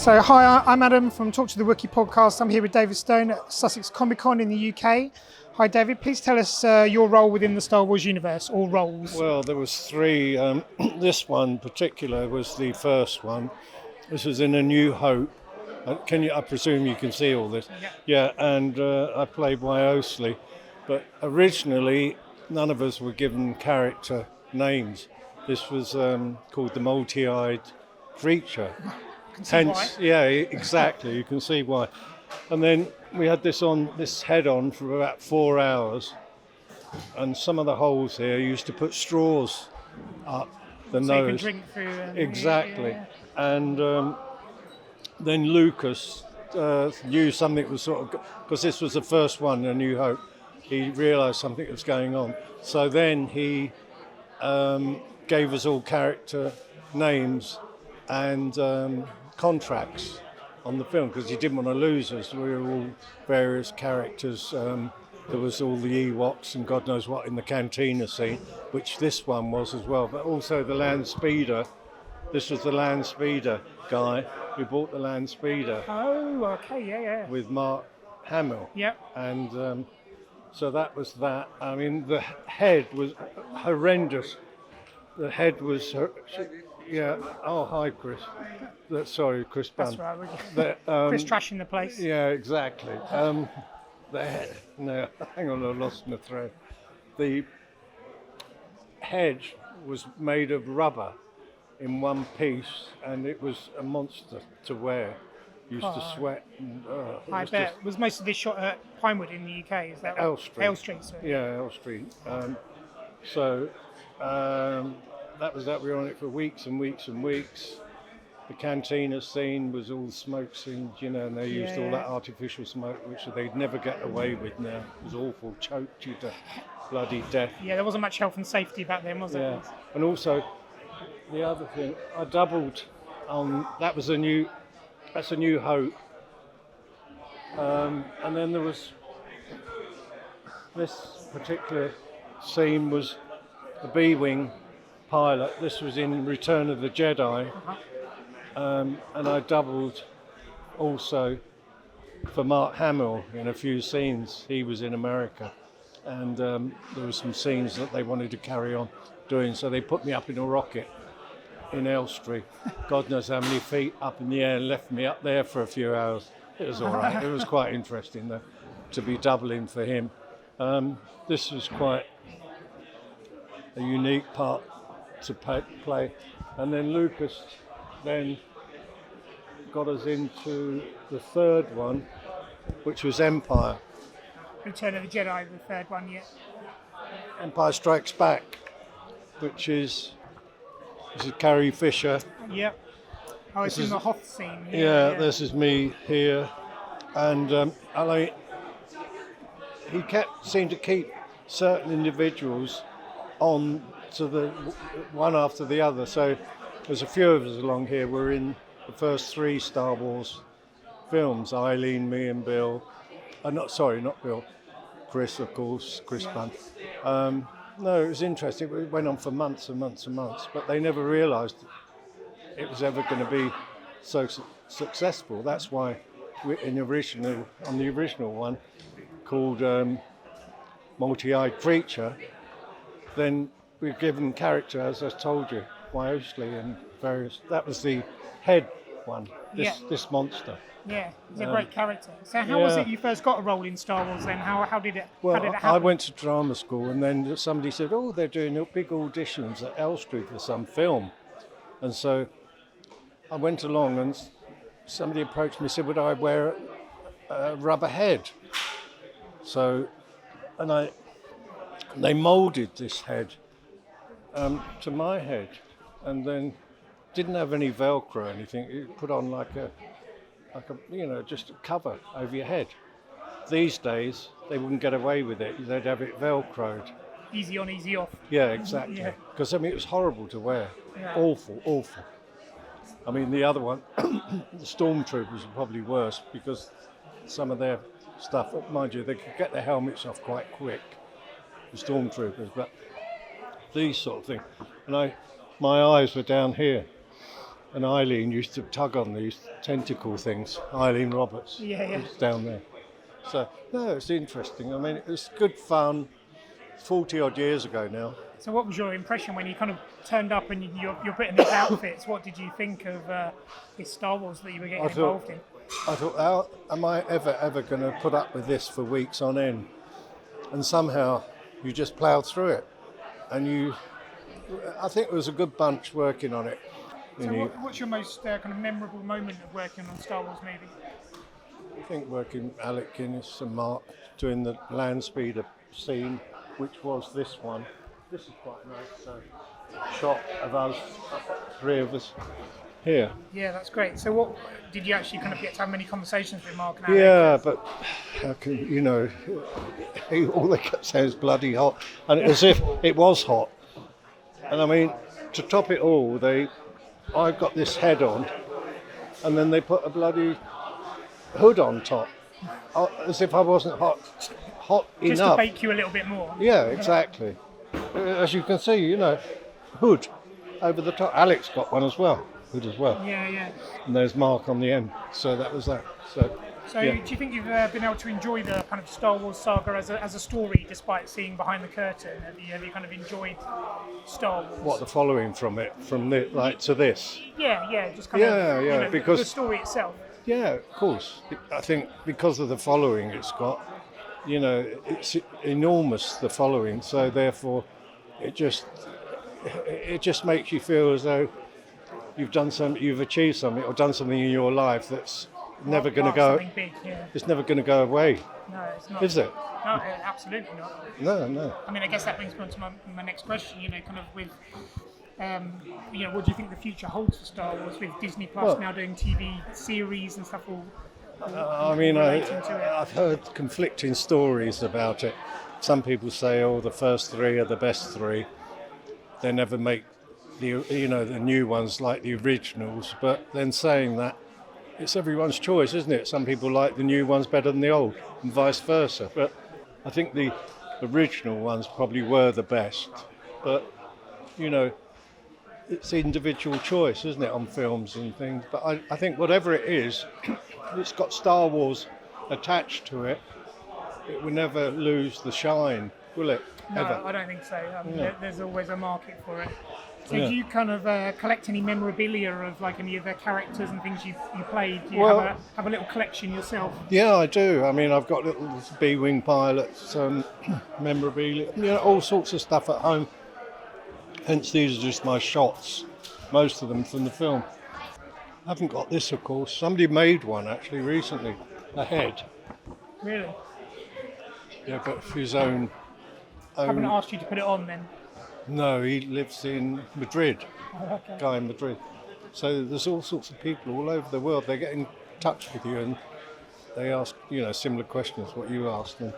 So hi, I'm Adam from Talk to the Wookiee podcast. I'm here with David Stone at Sussex Comic Con in the UK. Hi David, please tell us your role within the Star Wars universe, or roles. Well, there was three. This one in particular was the first one. This was in A New Hope. I presume you can see all this? Yeah, and I played Wioslea. But originally, none of us were given character names. This was called the multi-eyed creature. Hence, yeah, exactly. You can see why. And then we had this head on for about 4 hours, and some of the holes here used to put straws up the nose. So you can drink through. Exactly. Yeah. And then Lucas knew something was because this was the first one, A New Hope. He realised something was going on. So then he gave us all character names and contracts on the film, because he didn't want to lose us. We were all various characters. There was all the Ewoks and God knows what in the cantina scene, which this one was as well, but also the land speeder. This was the land speeder guy who bought the land speeder. Oh, okay, yeah. With Mark Hamill. Yep. And so that was that. I mean, the head was horrendous. The head was, yeah. Oh, hi, Chris. Sorry, Chris Bunn. That's right. Chris trashing the place. Yeah, exactly. The head. No, hang on, I lost my thread. The head was made of rubber in one piece, and it was a monster to wear. Used to sweat. And, I bet. Was most of this shot at Pinewood in the UK? Is that L Street? L Street, sorry. Yeah, L Street. That was that. We were on it for weeks and weeks and weeks. The cantina scene was all smoke scenes, and they used all that artificial smoke, which they'd never get away with now. It was awful, choked you to bloody death. Yeah, there wasn't much health and safety back then, was there? Yeah, and also the other thing, I doubled on. That's A New Hope, and then there was this particular scene was the B-wing pilot. This was in Return of the Jedi. And I doubled also for Mark Hamill in a few scenes. He was in America, and there were some scenes that they wanted to carry on doing, so they put me up in a rocket in Elstree, God knows how many feet up in the air, and left me up there for a few hours. It was all right. It was quite interesting though, to be doubling for him. This was quite a unique part to play. And then Lucas then got us into the third one, which was Empire. Return of the Jedi, the third one, yeah. Empire Strikes Back, which is this is Carrie Fisher. Yep. Oh, it's in the Hoth scene. Yeah, this is me here, and he seemed to keep certain individuals on to the one after the other. So there's a few of us along here. We're in the first 3 Star Wars films. Eileen, me, and Bill. Not Bill. Chris, of course. Chris Bunn. No, it was interesting. It went on for months and months and months, but they never realised it was ever going to be so successful. That's why on the original one, called Multi-Eyed Creature, then we've given character, as I told you, Wioslea and various. That was the head one. This monster. Yeah, he's a great character. So how was it you first got a role in Star Wars then? How did it happen? I went to drama school, and then somebody said, they're doing big auditions at Elstree for some film. And so I went along, and somebody approached me and said, would I wear a rubber head? So, they moulded this head to my head, and then didn't have any Velcro or anything. It put on like a just a cover over your head. These days, they wouldn't get away with it. They'd have it Velcroed. Easy on, easy off. Yeah, exactly. Because it was horrible to wear. Yeah. Awful. I mean, the other one, the Stormtroopers were probably worse, because some of their stuff, mind you, they could get their helmets off quite quick, the Stormtroopers, but these sort of things. And my eyes were down here. And Eileen used to tug on these tentacle things. Eileen Roberts. Yeah. Was down there. So, no, it's interesting. I mean, it was good fun 40 odd years ago now. So what was your impression when you kind of turned up and you're putting these outfits? What did you think of this Star Wars that you were getting involved in? I thought, how am I ever going to put up with this for weeks on end? And somehow you just ploughed through it. And I think it was a good bunch working on it. So what's your most kind of memorable moment of working on Star Wars movie? I think working with Alec Guinness and Mark doing the land speeder scene, which was this one. This is quite nice. So, shot of us, 3 of us here. Yeah, that's great. So what did you actually kind of get to have many conversations with Mark and Alec? Yeah, but how can all they kept saying is bloody hot, and as if it was hot. And I mean, to top it all, I got this head on, and then they put a bloody hood on top, as if I wasn't hot Just enough. to bake you a little bit more. Yeah, exactly. As you can see, hood over the top. Alex got one as well, hood as well. Yeah. And there's Mark on the end. So that was that. So yeah. do you think you've been able to enjoy the kind of Star Wars saga as a story, despite seeing behind the curtain? Have you kind of enjoyed Star Wars? What, the following from it, to this? Yeah, just kind of because the story itself. Yeah, of course. I think because of the following it's got, it's enormous, the following. So therefore, it just makes you feel as though you've achieved something or done something in your life that's never going to go. Something big, yeah. It's never going to go away. No, it's not. Is it? No, absolutely not. No. I mean, I guess that brings me on to my next question. Kind of with. What do you think the future holds for Star Wars with Disney Plus now doing TV series and stuff relating to it? I've heard conflicting stories about it. Some people say, the first 3 are the best 3. They never make the new ones like the originals. But then saying that, it's everyone's choice, isn't it? Some people like the new ones better than the old, and vice versa. But I think the original ones probably were the best. But it's individual choice, isn't it, on films and things. But I think whatever it is, it's got Star Wars attached to it. It will never lose the shine, will it? No, Ever? I don't think so. There's always a market for it. So Yeah. do you kind of collect any memorabilia of like any of the characters and things you played? Do you have a little collection yourself? Yeah, I do. I mean, I've got little B-wing pilots, memorabilia, all sorts of stuff at home. Hence, these are just my shots, most of them from the film. I haven't got this, of course. Somebody made one actually recently, a head. Really? Yeah, but for his own. I haven't asked you to put it on then. No, he lives in Madrid. Oh, okay. Guy in Madrid. So there's all sorts of people all over the world. They get in touch with you and they ask, similar questions what you asked them.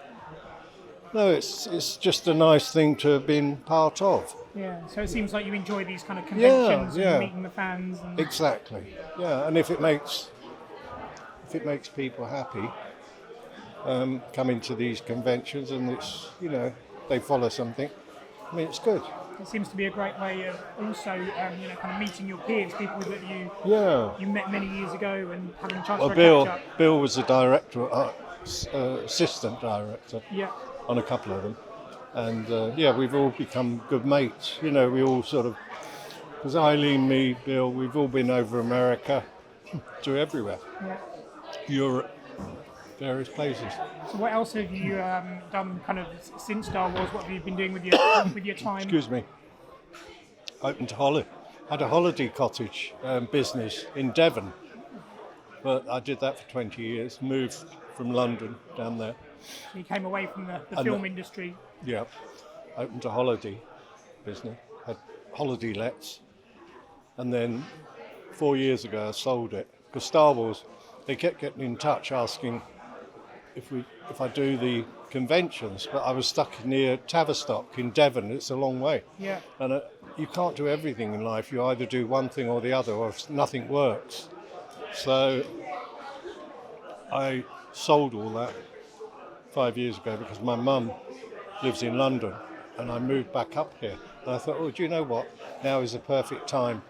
No, it's just a nice thing to have been part of. Yeah. So it seems like you enjoy these kind of conventions and meeting the fans. And... Exactly. Yeah, and if it makes people happy, coming to these conventions and it's they follow something. I mean, it's good. It seems to be a great way of also, kind of meeting your peers, people that you met many years ago, and having a chance to catch up. Bill was the director, assistant director, on a couple of them, and we've all become good mates. We all sort of, because Eileen, me, Bill, we've all been over America, to everywhere, Europe. Various places. So what else have you done kind of since Star Wars? What have you been doing with your time? Excuse me. Opened had a holiday cottage business in Devon, but I did that for 20 years. Moved from London down there. So you came away from the film industry. Yeah. Opened a holiday business. Had holiday lets, and then 4 years ago I sold it because Star Wars. They kept getting in touch asking if I do the conventions, but I was stuck near Tavistock in Devon. It's a long way. Yeah. And you can't do everything in life. You either do one thing or the other, or nothing works. So I sold all that 5 years ago because my mum lives in London, and I moved back up here. And I thought, do you know what? Now is the perfect time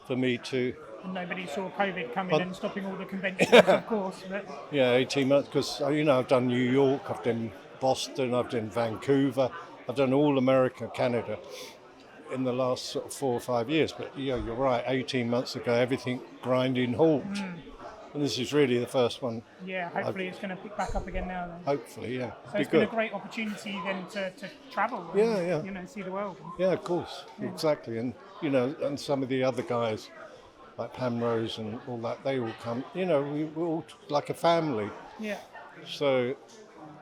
for me to and nobody saw COVID coming and stopping all the conventions, of course. But Yeah, 18 months, because, I've done New York, I've done Boston, I've done Vancouver, I've done all America, Canada in the last sort of 4 or 5 years. But you're right, 18 months ago, everything grinding halt. And this is really the first one. yeah, hopefully it's going to pick back up again now. Then. Hopefully, yeah. So it's been a great opportunity then to travel and see the world. Yeah, of course, exactly. And, and some of the other guys, like Pamrose and all that, they all come, we're all like a family. Yeah. So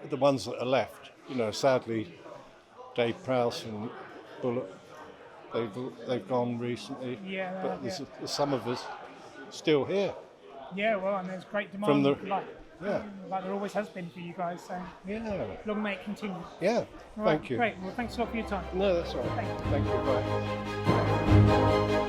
the ones that are left, sadly, Dave Prowse and Bullock, they've gone recently. Yeah. But there's some of us still here. Yeah, well, and there's great demand, like Yeah. like there always has been for you guys. So Yeah. long may it continue. Yeah. All Thank right, you. Great. Well, thanks a lot for your time. No, that's all right. Thank you. Thank you. Bye.